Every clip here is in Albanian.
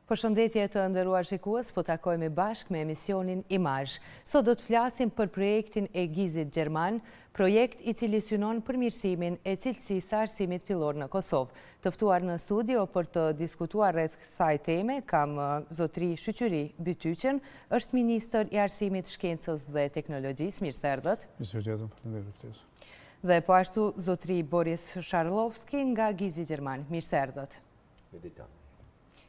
Përshëndetje të nderuar shikues, po takojmë bashkë me emisionin IMAZH. Sot do të flasim për projektin e GIZ-it Gjerman, projekt i cili synon përmirësimin e cilësisë së arsimit fillor në Kosovë. Të ftuar në studio për të diskutuar rreth kësaj teme kam zotëri Shqyqyri Bytyqen, është ministër i arsimit, shkencës dhe teknologjisë. Mirë se erdhët. Mirësegjetëm, faleminderit për ftesën. Dhe po ashtu zotëri Boris Sharlovski nga GIZ-it Gjerman. Mirë se erdhët.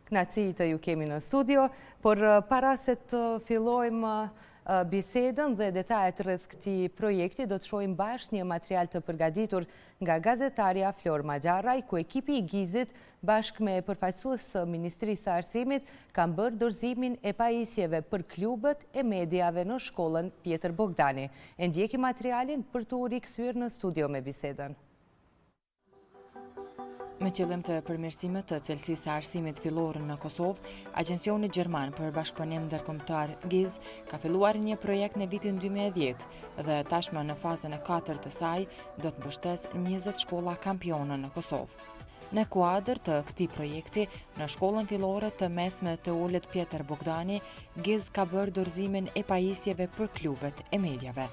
Kënaqësi të ju kemi në studio, por para se të fillojmë bisedën dhe detajet rreth këtij projekti, do të shohim bashkë një material të përgatitur nga gazetarja Flor Magjaraj, ku ekipi i GIZ-it bashkë me përfaqësues së Ministrisë së Arsimit kanë bërë dorëzimin e pajisjeve për klubet e mediave në shkollën Pjetër Bogdani. E ndjekim materialin për të u rikthyer në studio me bisedën. Me qëllim të përmirësimit të cilësisë së arsimit fillor në Kosovë, Agencioni Gjerman për Bashkëpunim Ndërkombëtar GIZ ka filluar një projekt në vitin 2010 dhe tashmë në fazën e 4 të saj do të mbështes 20 shkolla kampione në Kosovë. Në kuadër të këtij projekti, në shkollën fillore të mesme të Ulët Pjetër Bogdani, GIZ ka bërë dorëzimin e pajisjeve për klubet e mediave.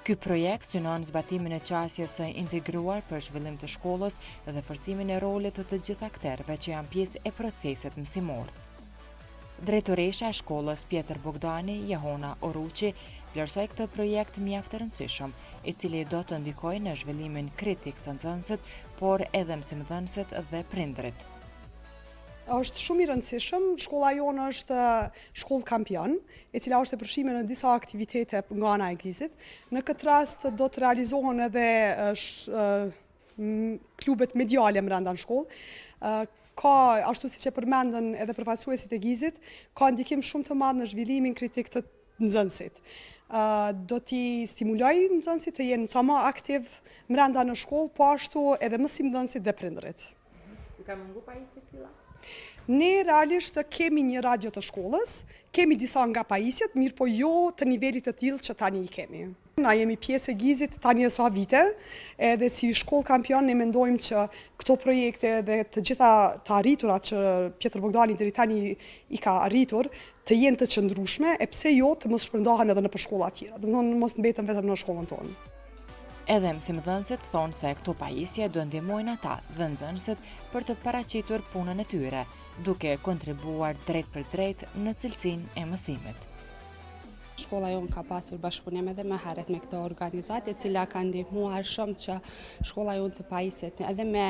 Ky projekt synon zbatimin e qasjes së integruar për zhvillim të shkollës dhe forcimin e rolit të gjitha aktorëve që janë pjesë e procesit mësimor. Drejtoresha e shkollës Pjetër Bogdani, Jehona Oruqi, vlerësoi këtë projekt mjaft të rëndësishëm, i cili do të ndikojë në zhvillimin kritik të nxënësit, por edhe mësimdhënësit dhe prindrit. Është shumë i rëndësishëm, shkolla jonë është shkollë kampion, e cila është e përfshirë në disa aktivitete nga ana e GIZ-it. Në këtë rast do të realizohen edhe klubet mediale brenda në shkollë. Ka, ashtu siç e përmendën edhe përfaqësuesit e GIZ-it, ka ndikim shumë të madh në zhvillimin kritik të nxënësit. Do t'i stimuloj nxënësit të jenë sa më aktiv brenda në shkollë, po ashtu edhe mësimdhënësit dhe prindërit. Ka mungu pajisje tilla? Ne realisht kemi një radio të shkollës, kemi disa nga pajisjet, mirë po jo të nivelit të tillë që tani i kemi. Na jemi pjesë e GIZ-it tani e sa vite, edhe si shkollë kampion ne mendojmë që këto projekte dhe të gjitha të arriturat që Pjetër Bogdani deri tani i ka arritur, të jenë të qëndrueshme, e pse jo të mos shpërndahen edhe në për shkolla tjera, domthonë mos mbeten vetëm në shkollën tonë. Edhe mësimdhënësit thonë se këto pajisje do ndihmojnë ata dhe nxënësit për të paraqitur punën e tyre, duke kontribuar drejt për drejt në cilësinë e mësimit. Shkolla jonë ka pasur bashkëpunim edhe më herët me këtë organizatë, e cila ka ndihmuar shumë që shkolla jonë të pajisjet edhe me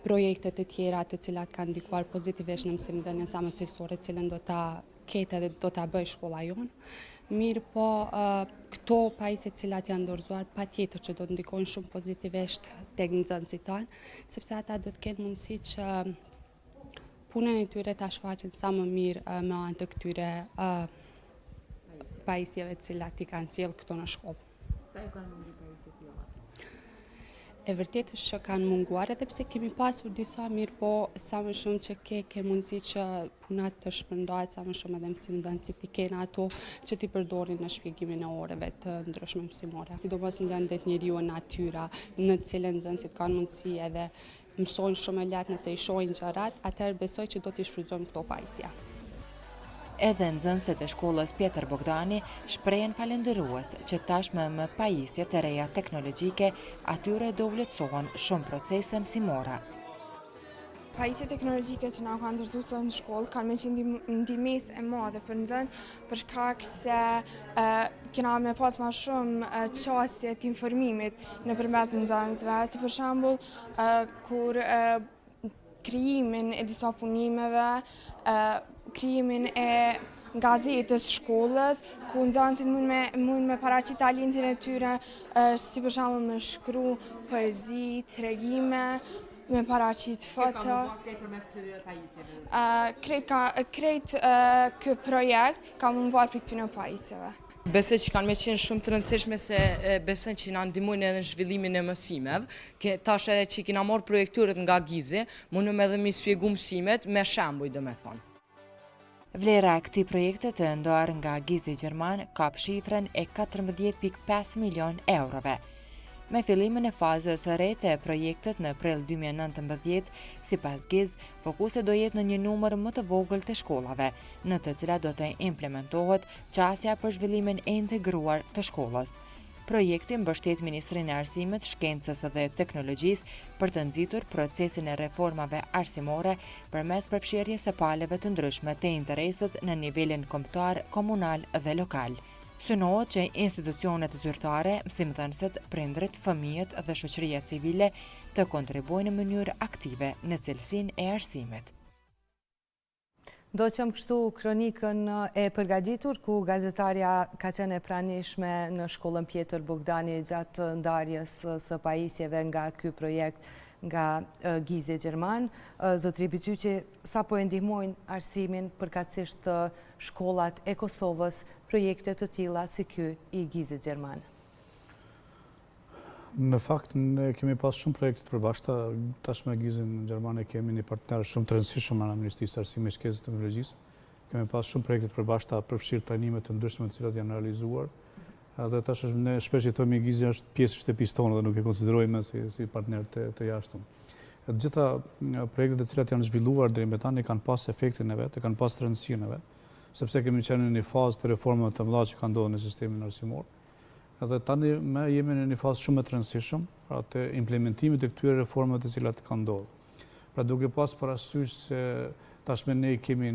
projekte të tjera të cilat kanë ndikuar pozitivisht në mësimdhënien sa më cilësore, cilën do ta ketë edhe do ta bëjë shkolla jonë. Mirë po, këto pajisje të cilat janë dorëzuar patjetër që do të ndikojnë shumë pozitivisht tek nxënësit tanë, sepse ata do të kenë mundësi që punën e tyre ta shfaqin sa më mirë me anë të këtyre pajisjeve të cilat i kanë sjellë këto në shkollë. Sa i kanë munguar pajisjet tilla? E vërtetë është që kanë munguar, edhe pse kemi pasur disa, mirë po sa më shumë që ke mundësi që punat të shpërndahet, sa më shumë edhe mësimdhënësit i kenë ato që t'i përdorin në shpjegimin e orëve të ndryshme mësimore. Sidomos në lëndet njeriu e natyra, në të cilën nxënësit kanë mundësi edhe mësojnë shumë e lehtë nëse i shohin gjërat, atëherë besoj që do t'i shfrytëzojmë këto pajisje. Edhe nxënësit e shkollës Pjetër Bogdani shprehen falendërues që tashmë me pajisje të reja teknologjike atyre do u lehtësohen shumë procese mësimore. Pajisjet teknologjike që na kanë dorëzuar në shkollë kanë me qenë ndihmëse e madhe për nxënës, për shkak se kena me pas më shumë çështje të informimit nëpërmjet nxënësve, si për shembull kur krijimin e disa punimeve, krijimin e gazetës shkollës, ku nxënësit mund me paraqit talentin e tyre, si për shembull me shkru poezi, tregime, me paraqit foto. Krejt ky projekt ka munguar për këtyre pajisjeve. Besoj që kanë me qenë shumë të rëndësishme se besoj që na ndihmojnë edhe në zhvillimin e mësimeve. Tash edhe që kena marrë projektorët nga GIZ-i, mundëm edhe mi shpjegu mësimet me shembuj, domethënë. Vlera e këtij projekti të ndarë nga GIZ-i Gjerman kap shifrën e 14.5 milion eurove. Me fillimin e fazës së re të projektit në prill 2019, sipas GIZ, fokusi do jetë në një numër më të vogël të shkollave, në të cilat do të implementohet qasja për zhvillimin e integruar të shkollës. Projekti mbështet Ministrinë e Arsimit, Shkencës dhe Teknologjisë për të nxitur procesin e reformave arsimore përmes përfshirjes së palëve të ndryshme të interesit në nivelin kombëtar, komunal dhe lokal. Synohet që institucionet zyrtare, mësimdhënësit, prindrit, fëmijët dhe shoqëria civile të kontribuojnë në mënyrë aktive në cilësinë e arsimit. Do qëmë kështu kronikën e përgatitur ku gazetarja ka qenë e pranishme në shkollën Pjetër Bogdani gjatë ndarjes së pajisjeve nga ky projekt nga GIZ-it Gjerman. Zotri Bityqi, sa po e ndihmojnë arsimin përkatësisht shkollat e Kosovës projekte të tilla si ky i GIZ-it Gjerman? Në fakt, ne kemi pas shumë projekte të përbashkëta. Tash me GIZ-in në Gjermani kemi një partner shumë të rëndësishëm në Ministrisë së Arsimit, Shkencës dhe Teknologjisë. Kemi pas shumë projekte të përbashkëta përfshirë trajnime të ndryshme të cilat janë realizuar. Dhe tash ne shpesh jetojmë GIZ-i është pjesë e shtëpisë tonë dhe nuk e konsiderojmë si partner të jashtëm. Të gjitha projektet e cilat janë zhvilluar deri më tani kanë pas efektin e vet, kanë pas rëndësinë e vet, sepse kemi qenë në një fazë të reformave të mëdha që kanë ndodhur në sistemin arsimor. Edhe tani jemi në një fazë shumë të rëndësishme, pra të implementimit të këtyre reformave të cilat kanë ndodhur. Pra duke pas parasysh se tashmë ne kemi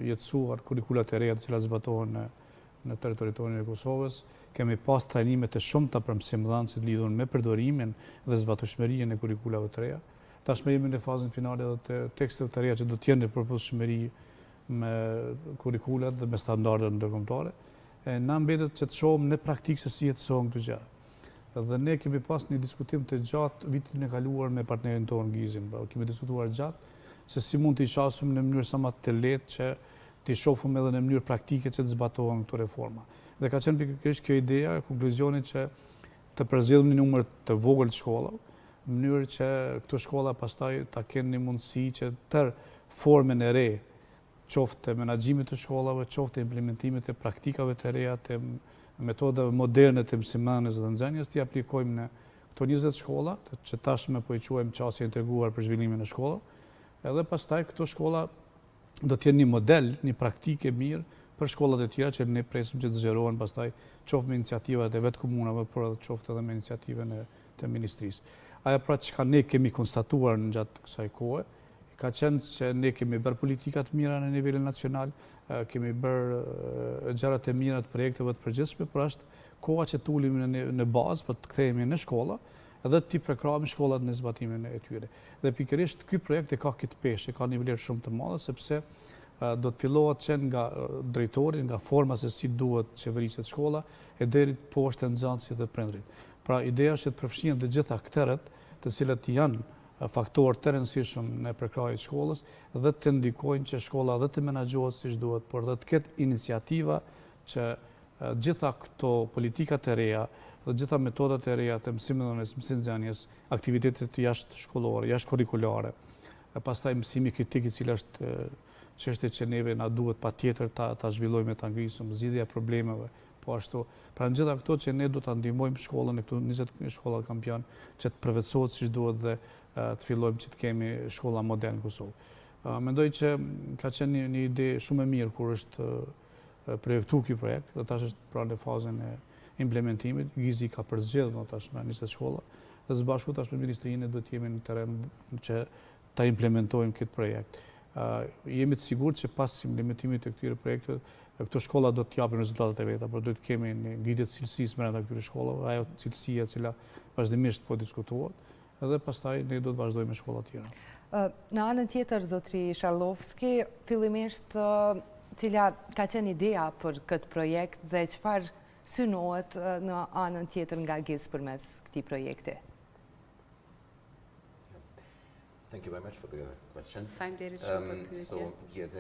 jetësuar kurrikulat e reja të cilat zbatohen në territorin e Kosovës, kemi pas trajnime të shumta për mësimdhënësit lidhur me përdorimin dhe zbatueshmërinë e kurrikulave të reja. Tashmë jemi në fazën finale të teksteve të reja që do të jenë në përputhshmëri me kurrikulat dhe me standardet ndërkombëtare. Na mbetet që të shohim në praktikë se si jetësohen këto gjëra. Dhe ne kemi pas një diskutim të gjatë vitin e kaluar me partnerin tonë GIZ-in. Kemi diskutuar gjatë se si mund të qasim në mënyrë sa më të lehtë që të shohim edhe në mënyrë praktike që të zbatohen këto reforma. Dhe ka qenë pikërisht kjo ideja, konkluzioni që të përzgjedhim një numër të vogël të shkollave, në mënyrë që këto shkolla pastaj ta kenë një mundësi që tërë formën e re, qoftë menaxhimit të shkollave, qoftë implementimit të praktikave të reja, të metodave moderne të mësimdhënies dhe nxënjes, t'i aplikojmë në këto 20 shkolla, që tashmë po i quajmë qasje integruar për zhvillimin e shkollave. Edhe pastaj këto shkolla do të jenë një model, një praktikë e mirë për shkollat e tjera që ne presim që të zgjerohen pastaj qoftë me iniciativat e vetë komunave, por edhe qoftë edhe me iniciativën të ministrisë. Ajo pra që ne kemi konstatuar në gjatë kësaj kohe, ka qenë që ne kemi bërë politikat mira në nivelin nacional, kemi bërë gjërat e mira të projekteve të përgjithshme, por është koha që të ulemi në bazë, për të kthehemi në shkolla, edhe të prekrahemi shkollat në zbatimin e tyre. Dhe pikërisht ky projekt ka këtë peshë, ka një vlerë shumë të madhe, sepse do të fillohet që nga drejtori, nga forma se si duhet qeveriset shkolla, e deri poshtë nxënësit dhe prindrit. Pra ideja është që të përfshihen të gjitha këteret, të cilët janë faktorë të rëndësishëm në përkrahjen e shkollës dhe të ndikojnë që shkolla dhe të menaxhohet siç duhet, por dhe të ketë iniciativa që gjitha këto politikat e reja dhe gjitha metodat e reja të mësimdhënies, mësimdhënies, aktivitetet të jashtëshkollore, jashtëkurrikulare, pastaj mësimi kritik i cili është çështje që neve na duhet patjetër ta zhvillojmë, ta ngrisim, zgjidhja e problemeve, po ashtu. Pra në gjitha këto që ne do ta ndihmojmë shkollën e këtu 20 shkolla kampion që të përvetësohet siç duhet dhe të fillojmë që të kemi shkolla moderne në Kosovë. Mendoj që ka qenë një ide shumë e mirë kur është projektuar ky projekt, dhe tash është pra në fazën e implementimit. GIZ-i ka përzgjedhur tash me 20 shkolla dhe së bashku tash me ministrinë do të jemi në terren që ta implementojmë këtë projekt. Jemi të sigurt që pas implementimit të këtyre projekteve, këto shkolla do të japin rezultatet e veta, por do të kemi një ngritje të cilësisë brenda këtyre shkollave, ajo cilësia e cila vazhdimisht po diskutohet, edhe pastaj ne do të vazhdojmë me shkolla të tjera. Në anën tjetër, zotri Sharlovski, fillimisht cila ka qenë ideja për këtë projekt dhe çfarë synohet në anën tjetër nga GIZ përmes këtij projekti? Thank you very much for the question. Faleminderit shumë për pyetjen. So GIZ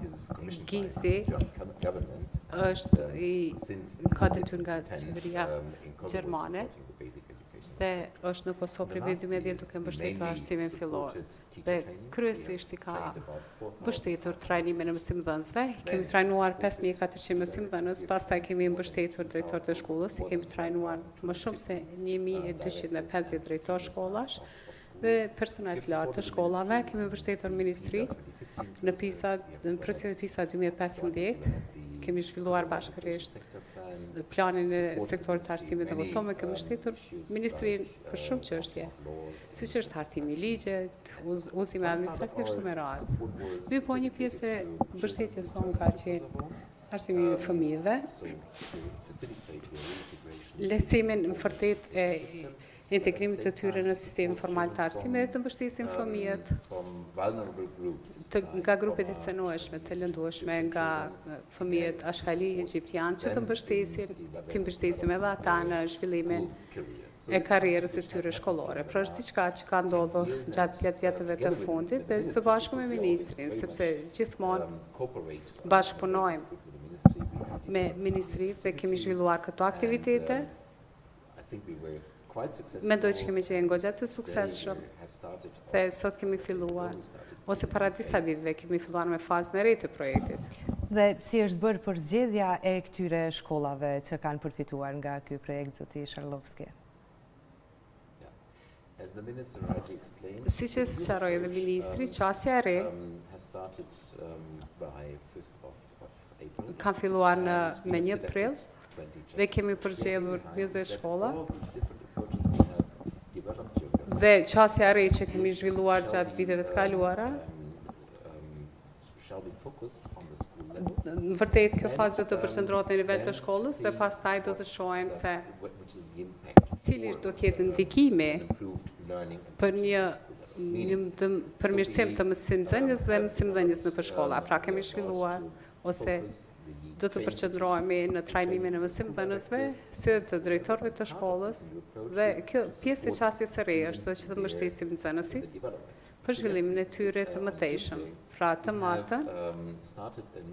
is commissioned GIZ-i by the government është i since ka detyr nga qeveria in Kosovo gjermane supporting the basic education dhe është në Kosovë prej vitit 2010 duke mbështetur arsimin fillor. Dhe kryesisht i ka mbështetur trajnimin e mësimdhënësve. Kemi trajnuar 5400 mësimdhënës, pastaj kemi mbështetur drejtorët e shkollës, i kemi trajnuar më shumë se 1250 drejtor shkollash dhe personal të lartë të shkollave. Kemi mbështetur ministri në procedurën e PISA 2015. Kemi zhvilluar bashkërisht planin e sektorit të arsimit të Kosovës, kemi mbështetur ministrinë për shumë çështje, siç është hartimi i ligjit, udhëzimi administrativ kështu me radhë. Mi po një pjesë e mbështetjes sonë ka qenë arsimimi i fëmijëve, lehtësimin në vërtet e integrimit të tyre në sistemin formal të arsimit dhe të mbështesin fëmijët nga grupet e cënueshme, të lëndueshme, nga fëmijët ashkali egjiptian që të mbështesim edhe ata në zhvillimin e karrierës e tyre shkollore. Pra është diçka që ka ndodhur gjatë plot vjetëve të fundit dhe së bashku me ministrin, sepse gjithmonë bashkëpunojmë me ministrit dhe kemi zhvilluar këto aktivitete. Mendoj që kemi qenë goxha të suksesshëm dhe sot kemi filluar, ose para disa ditëve kemi filluar me fazën e re të projektit. Dhe si është bërë përzgjedhja e këtyre shkollave që kanë përfituar nga ky projekt, zoti Sharlovski? Siç e sqaroi edhe ministri, qasja e re kanë filluar me 1 prill dhe kemi përgjedhur 20 shkolla. Dhe qasja e re që kemi zhvilluar gjatë viteve të kaluara, në vërtet kjo fazë do të përqendrohet në nivel të shkollës dhe pastaj do të shohim se cili do të jetë ndikimi për një përmirësim të mësimdhënies dhe mësimdhënies nëpër shkolla. Pra kemi zhvilluar ose do të përqendrohemi në trajnimin e mësimdhënësve, si dhe të drejtorëve të shkollës, dhe kjo pjesë e qasjes së re është që të mbështesim nxënësit për zhvillimin e tyre të mëtejshëm. Pra të martën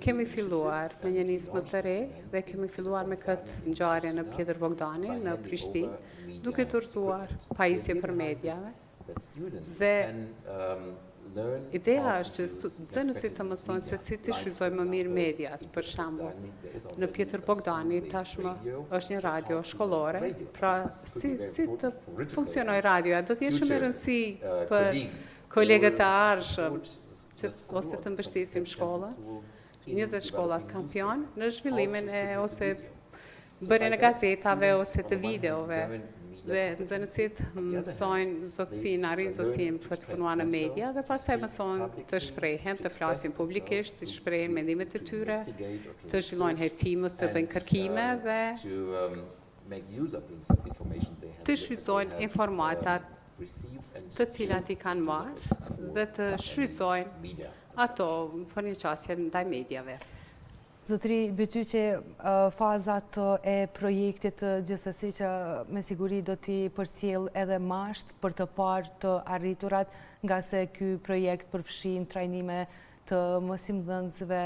kemi filluar me një nismë të re dhe kemi filluar me këtë ngjarje në Pjetër Bogdani në Prishtinë, duke dorëzuar pajisje për mediave dhe ideja është që nxënësit të mësojnë se si të shfrytëzojnë më mirë mediat. Për shembull, në Pjetër Bogdani tashmë është një radio shkollore, pra si të funksionojë radioja, do të jetë shumë e rëndësishme për kolegët e ardhshëm ose të mbështesim shkollën, 20 shkollat kampion në zhvillimin ose bërjen e gazetave ose të videove. Dhe nxënësit mësojnë zotësinë, arrin zotësinë për të punuar në media dhe pastaj mësojnë të shprehen, të flasin publikisht, të shprehin mendimet e tyre, të zhvillojnë hetime, të bëjnë kërkime dhe të shfrytëzojnë informatat të cilat i kanë marrë dhe të shfrytëzojnë ato për një qasje ndaj mediave. Zotëri Bytyqe, fazat e projektit gjithsesi që me siguri do t'i përcjell edhe masht për të parë të arriturat, nga se ky projekt përfshin trajnime të mësimdhënësve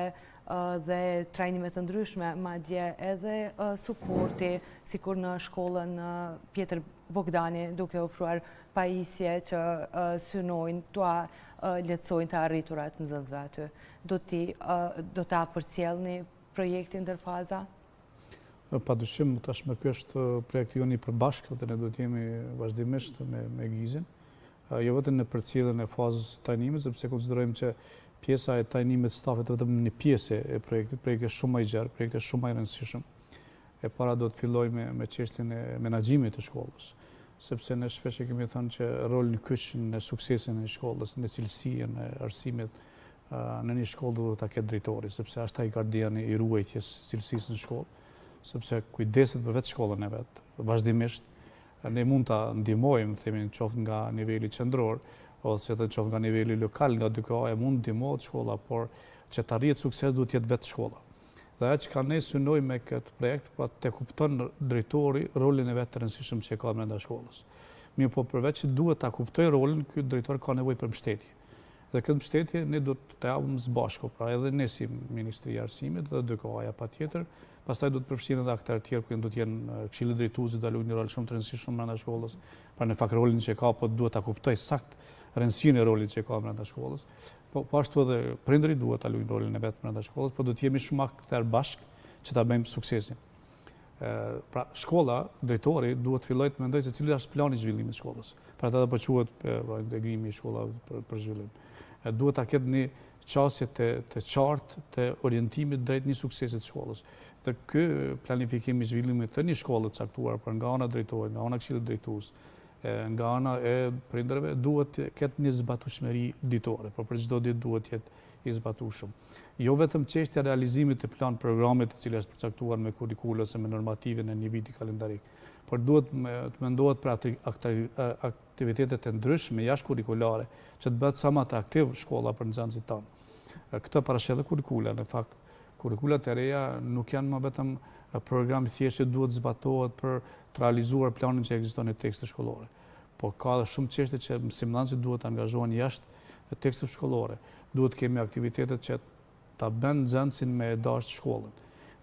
dhe trajnime të ndryshme, madje edhe suporti, sikur në shkollën Pjetër Bogdani, duke ofruar pajisje që synojnë t'ua lehtësojnë të arriturat nxënësve aty. Do ta përcjellni projektin ndër faza? Padyshim, tashmë ky është projekti jonë i përbashkët dhe ne do të jemi vazhdimisht me GIZ-in. Jo vetëm në përcjelljen e fazës trajnimit, sepse konsiderojmë që pjesa e trajnimit stafit vetëm një pjesë e projektit, projekti është shumë më i gjerë, projekti është shumë më i rëndësishëm. E para do të filloj me çështjen e menaxhimit të shkollës, sepse ne shpesh kemi thënë që rolin kyç në suksesin e shkollës, në cilësinë e arsimit në një shkollë do ta ketë drejtori, sepse është ai gardiani i ruajtjes cilësisë në shkollë, sepse kujdeset për vetë shkollën e vet. Vazhdimisht ne mund ta ndihmojmë, themi, qoftë nga niveli qendror ose të qoftë nga niveli lokal, nga dyka mund ndihmohet shkolla, por që të arrihet sukses duhet të jetë vetë shkolla. Dhe ajo që ne synojmë me këtë projekt, pa të kupton drejtori rolin e vet të rëndësishëm që ka brenda shkollës. Mirë, po përveç që duhet ta kuptoj rolin, ky drejtor ka nevojë për mbështetje. Dhe këtë mbështetje ne do të japim së bashku, pra edhe ne si Ministria e Arsimit dhe DKA-ja patjetër, pastaj do të përfshihen edhe aktorë tjerë ku do të jenë këshilli drejtuesi do luajë një rol shumë të rëndësishëm brenda shkollës, pra në fakt rolin që ka po duhet ta kuptoj sakt rëndësinë e rolit që ka brenda shkollës. Po ashtu edhe prindërit duhet ta luajnë rolin e vet brenda shkollës, po do të jemi shumë aktorë bashkë që ta bëjmë suksesin. Pra shkolla, drejtori duhet filloj të mendojë se cili është plani i zhvillimit të shkollës. Pra ata po quhet integrimi i shkollave për zhvillim. Duhet ta ketë një qasje të qartë të orientimit drejt një suksesit të shkollës. Dhe ky planifikim i zhvillimit të një shkolle të caktuar për nga ana drejtorit, nga ana këshillit drejtues, nga ana e prindërve duhet të ketë një zbatueshmëri ditore, por për çdo ditë duhet të jetë i zbatueshëm. Jo vetëm çështja e realizimit të plan programit të cilës është përcaktuar me kurrikula ose me normativin e një viti kalendarik, por duhet të mendohet për aktivitete të ndryshme jashtë kurrikulare që të bëhet sa më atraktiv shkolla për nxënësit tanë. Këtë parashë edhe kurrikula, në fakt kurrikulat e reja nuk janë më vetëm program thjesht që duhet zbatohet për të realizuar planin që ekziston në tekstet shkollore, por ka edhe shumë çështje që mësimdhënësit duhet të angazhohen jashtë teksteve shkollore. Duhet kemi aktivitetet që ta bën nxënësin me dashur shkollën.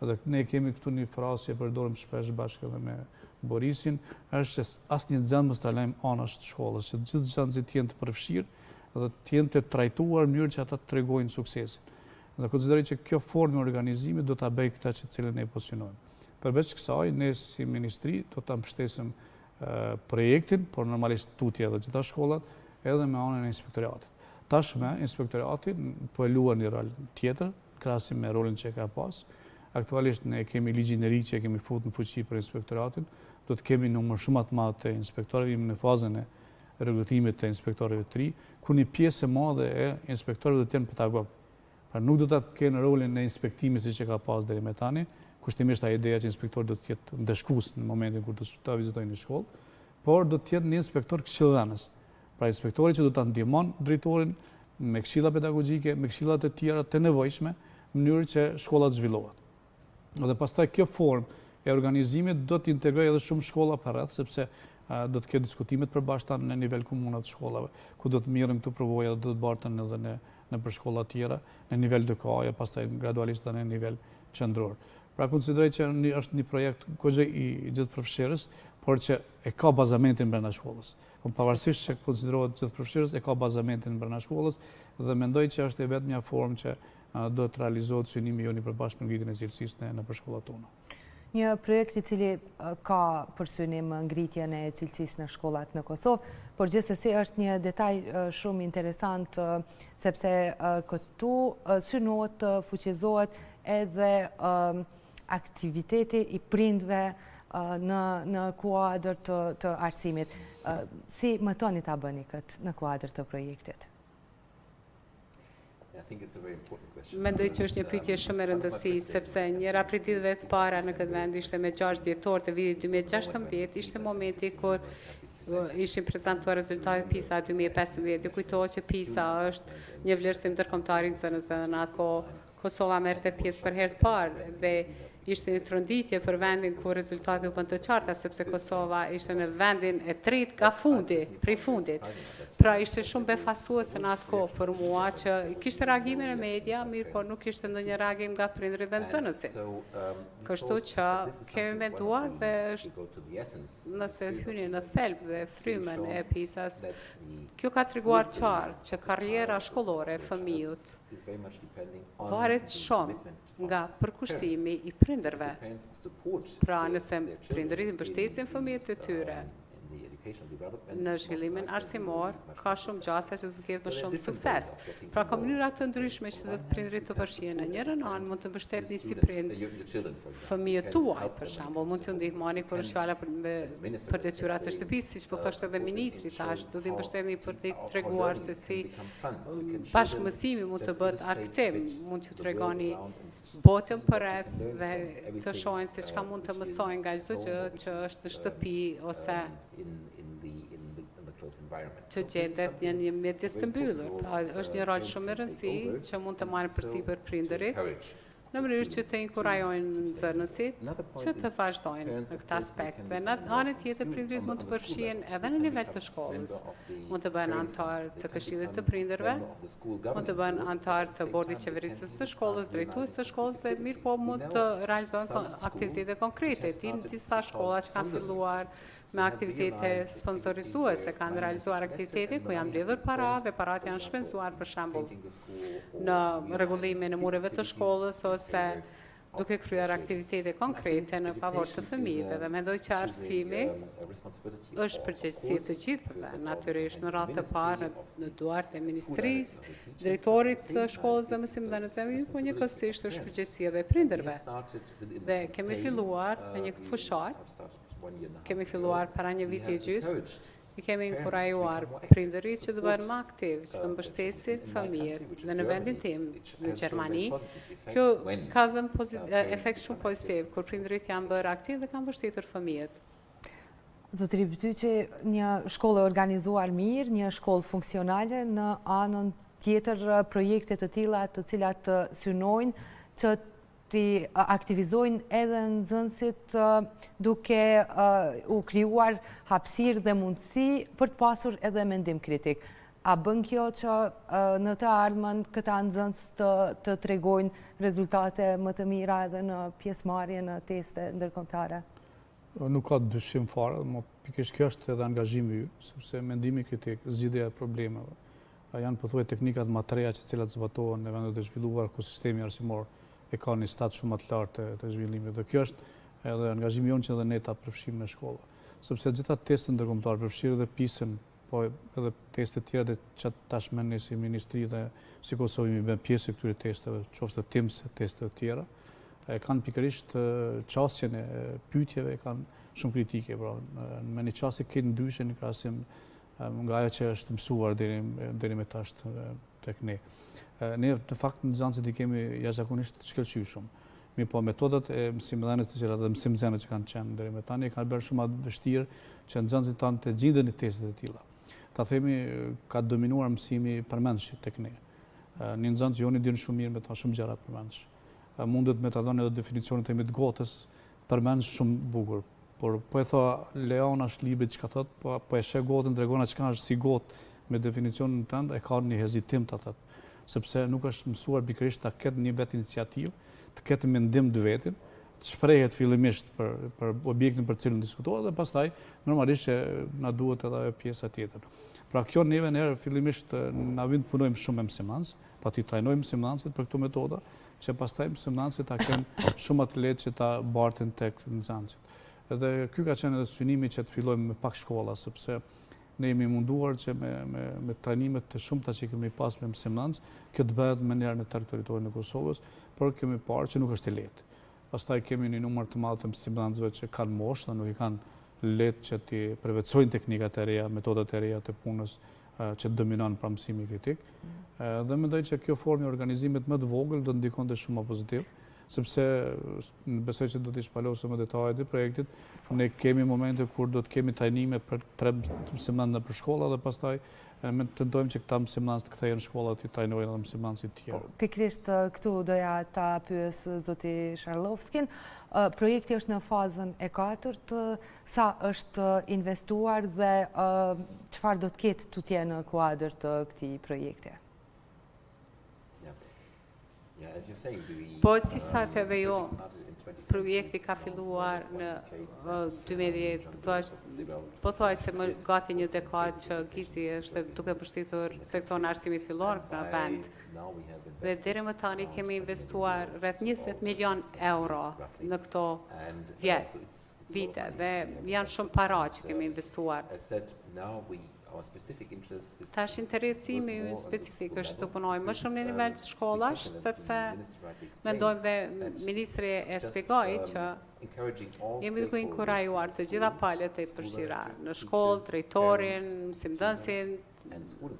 Edhe ne kemi këtu një frazë që përdorim shpesh bashkë edhe me Borisin, është që asnjë nxënës mos ta lajm anash të shkollës, që gjithë nxënësit të jenë të përfshirë dhe të jenë të trajtuar në mënyrë që ata të tregojnë suksesin. Dhe konsideroj që kjo formë e organizimit do ta bëjë këtë që cilën ne pozicionojmë. Përveç kësaj, ne si ministri do ta mbështesim projektin, por normalisht tutje edhe gjitha shkollat, edhe me anën e inspektoratit. Tashmë inspektorati po e luan një rol tjetër, krahasim me rolin që ka pas. Aktualisht ne kemi ligjin e ri që kemi futur në fuqi për inspektoratin, do të kemi numër shumë të madh të inspektorëve në fazën e rregullimit të inspektorëve të ri, ku një pjesë e madhe e inspektorëve do të jenë pedagog. Pra nuk do ta kenë rolin e inspektimit siç e ka pas deri më tani, kushtimisht ai ideja që inspektori do të jetë ndeshkues në momentin kur do të vizitojnë një shkollë, por do të jetë një inspektor këshilldhënës. Pra inspektori që do ta ndihmon drejtorin me këshilla pedagogjike, me këshillat e tjera të nevojshme, në mënyrë që shkolla të zhvillohet. Dhe pastaj kjo formë e organizimit do të integrojë edhe shumë shkolla përreth, sepse do të ketë diskutimet përbashkëta në nivel komunat të shkollave, ku do të mirën këtu përvoja do të bartën edhe në për shkolla tjera, në nivel DKA, pastaj gradualisht edhe në nivel qendror. Pra konsideroj që është një projekt goxha i gjithëpërfshirës, por që e ka bazamentin brenda shkollës. Po pavarësisht që konsiderohet gjithëpërfshirës, e ka bazamentin brenda shkollës dhe mendoj që është e vetmja formë që do të realizohet synimi joni përbashkë për ngritjen e cilësisë në shkollat tona. Një projekt i cili ka për synim ngritjen e cilësisë në shkollat në Kosovë, por gjithsesi është një detaj shumë interesant sepse këtu synohet të fuqizohet edhe aktiviteti i prindve në kuadër të arsimit. Si mëtoni ta bëni këtë në kuadër të projektit? Mendoj që është një pyetje shumë e rëndësishme, sepse njëra prej ditëve të para në këtë vend ishte me 6 dhjetor të vitit 2016, ishte momenti kur ishin prezantuar rezultatet PISA 2015. Ju kujtohet që PISA është një vlerësim ndërkombëtar i nxënësve dhe në atë kohë Kosova merrte pjesë për herë të parë dhe ishte një tronditje për vendin ku rezultati u bën të qarta, sepse Kosova ishte në vendin e tretë nga fundi, prej fundit. Pra ishte shumë befasuese në atë kohë për mua që kishte reagimin e media, mirë po nuk kishte ndonjë reagim nga prindërit dhe nxënësit. Kështu që kemi menduar dhe nëse hyni në thelb dhe frymën e PISA-s, kjo ka treguar qartë që karriera shkollore e fëmijët varet shumë nga përkushtimi i prindërve. Pra nëse prindërit i mbështesin fëmijët e tyre në zhvillimin arsimor, ka shumë gjasa që do të ketë më shumë sukses. Pra ka mënyra të ndryshme që do të prindërit të përfshihen. Në njërin anë mund të mbështetni si prind fëmijët tuaj, për shembull, mund t'ju ndihmoni kur është fjala për detyrat e shtëpisë, siç po thoshte edhe ministri tash, do t'i mbështetni për t'i treguar se si bashkëmësimi mund të bëhet aktiv, mund t'ju tregoni botën përreth dhe të shohin se çka mund të mësojnë nga çdo gjë që është në shtëpi ose që gjendet një mjedis të mbyllur. Është një rol shumë i rëndësishëm që mund të marrë përsipër prindërit në mënyrë që të inkurajojnë nxënësit që të vazhdojnë në këtë aspekt. Dhe në anën tjetër prindrit mund të përfshihen edhe në nivel të shkollës. Mund të bëhen antar të këshillit të prindërve, mund të bëhen antar të bordit qeverisës të shkollës, drejtues të shkollës dhe mirë po mund të realizojnë aktivitete konkrete. Në disa shkolla që kanë filluar me aktivitete sponsorizuese, kanë realizuar aktivitete ku janë mbledhur para dhe parat janë shpenzuar për shembull në rregullimin e mureve të shkollës ose duke kryer aktivitete konkrete në favor të fëmijëve dhe mendoj që arsimi është përgjegjësi të gjithëve, natyrisht në radhë të parë në duart e ministrisë, drejtorit të shkollës dhe mësimdhënësve, por njëkohësisht është përgjegjësi edhe e prindërve. Dhe kemi filluar me një fushat, kemi filluar para një viti e gjysmë, i kemi inkurajuar prindërit që të bëhen më aktiv, që të mbështesin fëmijët. Dhe në vendin tim, në Gjermani, kjo ka dhënë efekt shumë pozitiv, kur prindërit janë bërë aktiv dhe kanë mbështetur fëmijët. Zotëri Bytyqi, një shkollë organizuar mirë, një shkollë funksionale, në anën tjetër projekte të tilla të cilat synojnë që të aktivizojnë edhe nxënësit duke u krijuar hapësirë dhe mundësi për të pasur edhe mendim kritik. A bën kjo që në të ardhmen këta nxënës të tregojnë rezultate më të mira edhe në pjesëmarrje në teste ndërkombëtare? Nuk ka dyshim fare, më pikërisht kjo është edhe angazhimi ynë, sepse mendimi kritik, zgjidhja e problemeve, janë pothuaj teknikat më të reja që cilat zbatohen në vendet e zhvilluar ku sistemi arsimor e ka një stat shumë të lartë të zhvillimit. Dhe kjo është edhe angazhimi jonë që edhe ne ta përfshijmë në shkolla. Sepse gjitha testet ndërkombëtar përfshirë edhe PISA-n, po edhe testet tjera që tashmë ne si ministri dhe si Kosovë jemi bën pjesë e këtyre testeve, qoftë TIMSS, testet të tjera, kanë pikërisht çastjen e pyetjeve kanë shumë kritike, pra në një çast që ndryshe në krahasim nga ajo që është mësuar deri më tash tek ne. Ne në fakt nxënësit i kemi jashtëzakonisht shkëlqyeshëm. Mirë po metodat e mësimdhënies të cilat dhe mësimdhënësit që kanë qenë deri më tani kanë bërë shumë të vështirë që nxënësit tanë të gjenden në testet e tilla. Ta themi ka dominuar mësimi përmendshi tek ne. Një nxënës joni din shumë mirë me ta shumë gjëra përmendsh. Mundet me ta dhënë edhe definicionet e të gotës përmend shumë bukur. Por po e tha Leona është libri çka thot, po e sheh gotën tregona çka është si gotë me definicionin tënd e ka një hezitim ta thot. Sepse nuk është mësuar pikërisht ta ketë një vetë iniciativë, të ketë mendim të vetin, të shprehet fillimisht për objektin për cilën diskutohet dhe pastaj normalisht që na duhet edhe ajo pjesa tjetër. Pra kjo neve herë fillimisht na vjen të punojmë shumë me mësimdhënës, pa t'i trajnojmë mësimdhënësit për këto metoda, që pastaj mësimdhënësit ta kenë shumë të lehtë që ta bartin tek nxënësit. Edhe ky ka qenë edhe synimi që të fillojmë me pak shkolla, sepse ne jemi munduar që me trajnimet të shumta që kemi pas me mësimdhënës, kjo të bëhet më njëherë në territorin e Kosovës, por kemi parë që nuk është e lehtë. Pastaj kemi një numër të madh të mësimdhënësve që kanë moshë, dhe nuk i kanë lehtë që të përvetsojnë teknikat e reja, metodat e reja të punës që dominon pra mësimi kritik. Dhe mendoj që kjo formë e organizimit më të vogël do ndikonte shumë më pozitiv, sepse besoj që do t'i shpalosëm më detajet e projektit. Ne kemi momente kur do të kemi trajnime për 3 mësimdhënë për shkolla dhe pastaj tentojmë që këta mësimdhënës të kthehen në shkolla të trajnojnë edhe mësimdhënësit të tjerë. Pikërisht këtu doja ta pyes zoti Sharlovskin. Projekti është në fazën e 4, sa është investuar dhe çfarë do të ketë tutje në kuadër të këtij projekti? Po, si thatë edhe jo, projekti ka filluar në 2010, po thuaj se më gati një dekadë që GIZ-i është duke mbështetur sektorin e arsimit fillor në vend. Dhe deri më tani kemi investuar rreth 20 milion euro në këto vite dhe janë shumë para që kemi investuar. Tash interesimi ynë specifik është të punojmë më shumë në nivel të shkollash, sepse mendojmë dhe ministri e shpjegoi që jemi duke inkurajuar të gjitha palët e përfshira në shkollë, drejtorin, mësimdhënësin,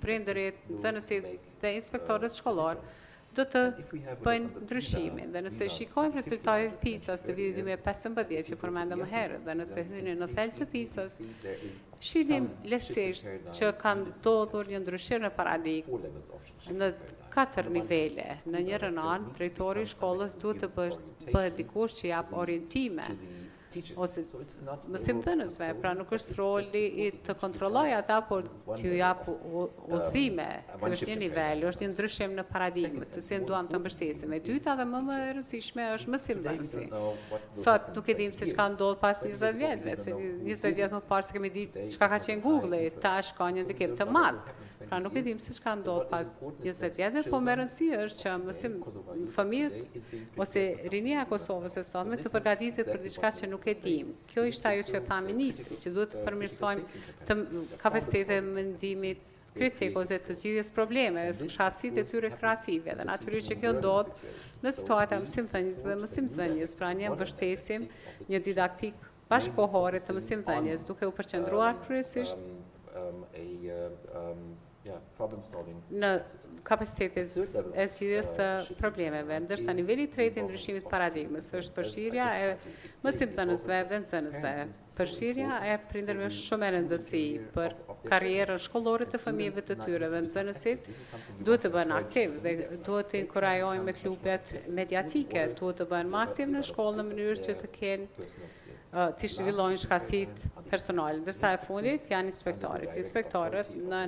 prindërit, nxënësit dhe inspektorët shkollor do të bëjnë ndryshimin. Dhe nëse shikojmë rezultatet PISA-s të vitit 2015 që përmendëm më herët, dhe nëse hyni në thelb të PISA-s, shinim lehtësisht që ka ndodhur një ndryshim në paradigmë në 4 nivele. Në njërën anë, drejtori i shkollës duhet të bëhet dikush që jap orientime ose mësimdhënësve, pra nuk është roli i të kontrolloj ata, por t'ju jap udhëzime. Kjo është një nivel, është një ndryshim në paradigmë, të cilën duam të mbështesim. E dyta dhe më e rëndësishme është mësimdhënësi. Sot nuk e dim se çka ndodh pas 20 vjetëve, se 20 vjet më parë se kemi ditë çka ka qenë Google-i, tash ka një ndikim të madh. Pra nuk e dim se çka ndodh pas 20 vjetëve, po më rëndësi është që fëmijët ose rinia e Kosovës së sotme të përgatitet për diçka që nuk e dim. Kjo ishte ajo që tha ministri, që duhet të përmirësojmë kapacitetin e mendimit kritik ose të zgjidhjes probleme, shkatësitë e tyre kreative. Dhe natyrisht që kjo ndodh në situata mësimdhënies dhe mësimdhënies, pra një mbështesim, një didaktik bashkëkohore të mësimdhënies, duke u përqendruar kryesisht në kapacitetin e zgjidhjes së problemeve, ndërsa niveli i tretë i ndryshimit paradigmës është përfshirja e mësimdhënësve dhe nxënësve. Përfshirja e prindërve është shumë e rëndësi për karrierën shkollore të fëmijëve të tyre dhe nxënësit duhet të bëhen aktiv dhe duhet të inkurajojmë me klubet mediatike, duhet të bëhen më aktiv në shkollë në mënyrë që të kenë të zhvillojnë shkasit personale. Ndërsa e fundit janë inspektorit. Inspektorët në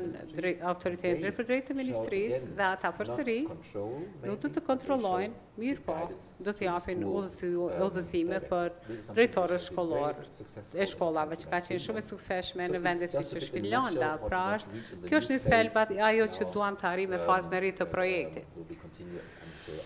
autoritetin drejt për drejt të ministrisë dhe ata përsëri nuk do të kontrollojnë, mirë po, do të japin udhëzime për drejtorët e shkollave që ka qenë shumë e suksesshme në vende siç është Finlanda. Pra kjo është një thelb ajo që duam të arrijmë në fazën e ri të projektit,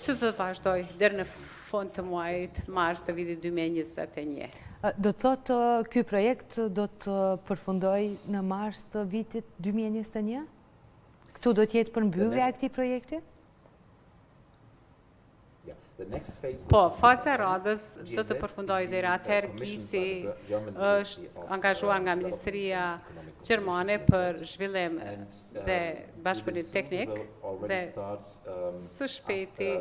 që të vazhdoj deri në fund të muajit mars të vitit 2021. Do të thotë ky projekt do të përfundoj në mars të vitit 2021? Këtu do të jetë përmbyllja e këtij projekti? Po, faza e radhës do të përfundoj deri atëherë. GIZ-i është angazhuar nga Ministria Gjermane për zhvillim dhe bashkëpunim teknik dhe së shpejti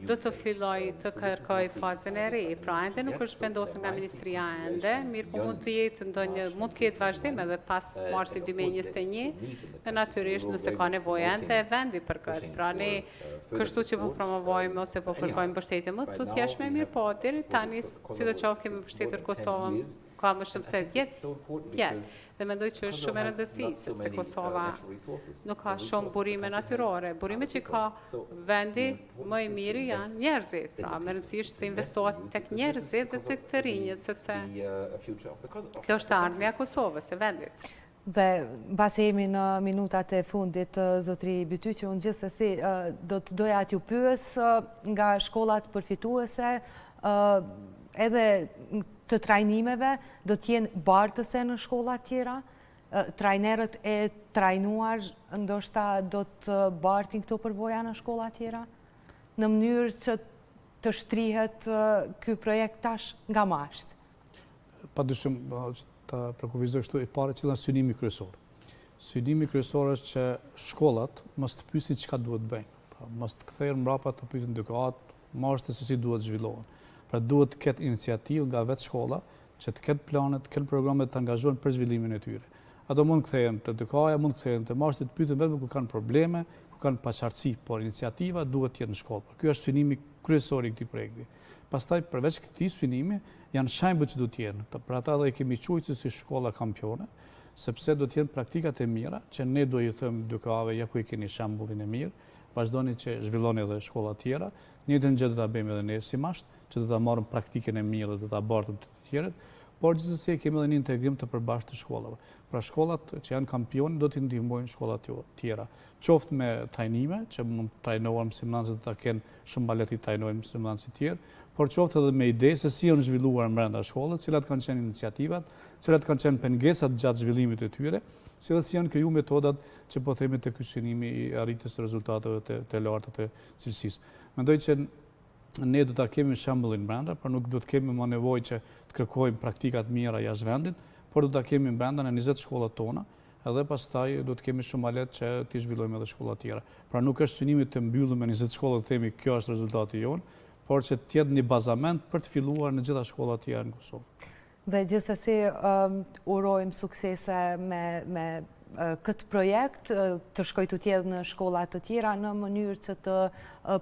do të filloj të kërkoj fazën e ri. Pra ende nuk është vendosur nga ministria ende, mirë po mund të ketë vazhdim edhe pas marsit 2021 dhe natyrisht nëse ka nevojë ende vendi për këtë. Pra ne kështu që po promovojmë ose po kërkojmë mbështetje më të tjeshme, mirë po deri tani sidoqoftë kemi mbështetur Kosovën ka më shumë se 10 vjet. Dhe mendoj që është shumë e rëndësishme sepse Kosova nuk ka shumë burime natyrore. Burimet që ka vendi më i miri janë njerëzit. Pra më rëndësisht të investohet tek njerëzit dhe tek të rinjët, sepse kjo është ardhmja e Kosovës, e vendit. Dhe mbasi jemi në minutat e fundit, zotri Bytyqi, unë gjithsesi do të doja t'ju pyes nga shkollat përfituese, edhe të trajnimeve do t'jenë bartëse në shkollat tjera, trajnerët e trajnuar ndoshta do të bartin këto përvoja në shkollat tjera, në mënyrë që të shtrihet ky projekt tash nga mashtë. Padyshim ta përkufizoj kështu e parë që është synimi kryesor. Synimi kryesor është që shkollat mos të pyesin çka duhet bëjnë. Mos të kthehen mbrapa të pyesin dykat, mashtë se si duhet zhvillohen. Pra duhet të ketë iniciativë nga vetë shkolla që të ketë planet, të ketë programe të angazhohen për zhvillimin e tyre. Ato mund të kthehen të dykaja, mund të kthehen të mashtë, të pyeten vetëm ku kanë probleme, ku kanë paqartësi, por iniciativa duhet të jetë në shkollë. Ky është synimi kryesor i këtij projekti. Pastaj përveç këtij synimi janë shembuj që duhet të jenë. Për ata do i kemi quajtur si shkolla kampione, sepse do të jenë praktikat e mira që ne do i them dykave ja ku i keni shembullin e mirë, vazhdoni që zhvilloni edhe shkolla tjera. Njëjtën gjë do ta bëjmë edhe ne si mashtë, që do ta marrim praktikën e mirë dhe do ta bartëm të tjerët, por gjithsesi kemi edhe një integrim të përbashkët të shkollave. Pra shkollat që janë kampion do t'i ndihmojnë shkollat tjera. Qoftë me trajnime, që mund të trajnohen mësimdhënësit të kenë shumë balet i trajnojnë mësimdhënësit tjerë, por qoftë edhe me ide se si janë zhvilluar brenda shkollës, cilat kanë qenë iniciativat, cilat kanë qenë pengesat gjatë zhvillimit të tyre, si janë kriju metodat që po themi të ky synimi i arritjes së rezultateve të larta të cilësisë. Mendoj që ne do ta kemi shembullin brenda, por nuk do të kemi më nevojë që të kërkojmë praktikat mira jashtë vendit, por do ta kemi brenda në 20 shkollat tona, edhe pastaj do të kemi shumë alet që t'i zhvillojmë edhe shkolla tjera. Pra nuk është synimi të mbyllëm me 20 shkolla të themi kjo është rezultati jonë, por që t'jetë një bazament për të filluar në gjitha shkollat tjera në Kosovë. Dhe gjithsesi urojmë suksese me këtë projekt të shkojë të tjedhë në shkollat të tjera në mënyrë që të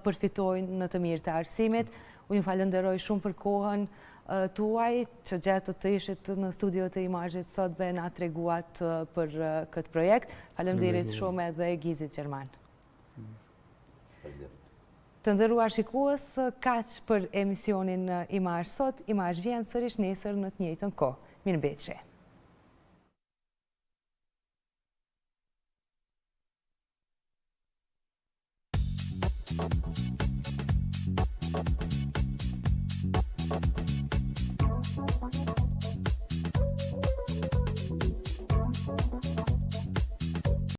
përfitojnë në të mirë të arsimit. Unë falenderoj shumë për kohën tuaj që gjatë të ishit në studio të IMAZH-it sot dhe na treguat për këtë projekt. Faleminderit shumë edhe GIZ-it Gjerman. Të nderuar shikues, kaq për emisionin IMAZH sot. IMAZH vjen sërish nesër në të njëjtën kohë. Mirëmbëjtje.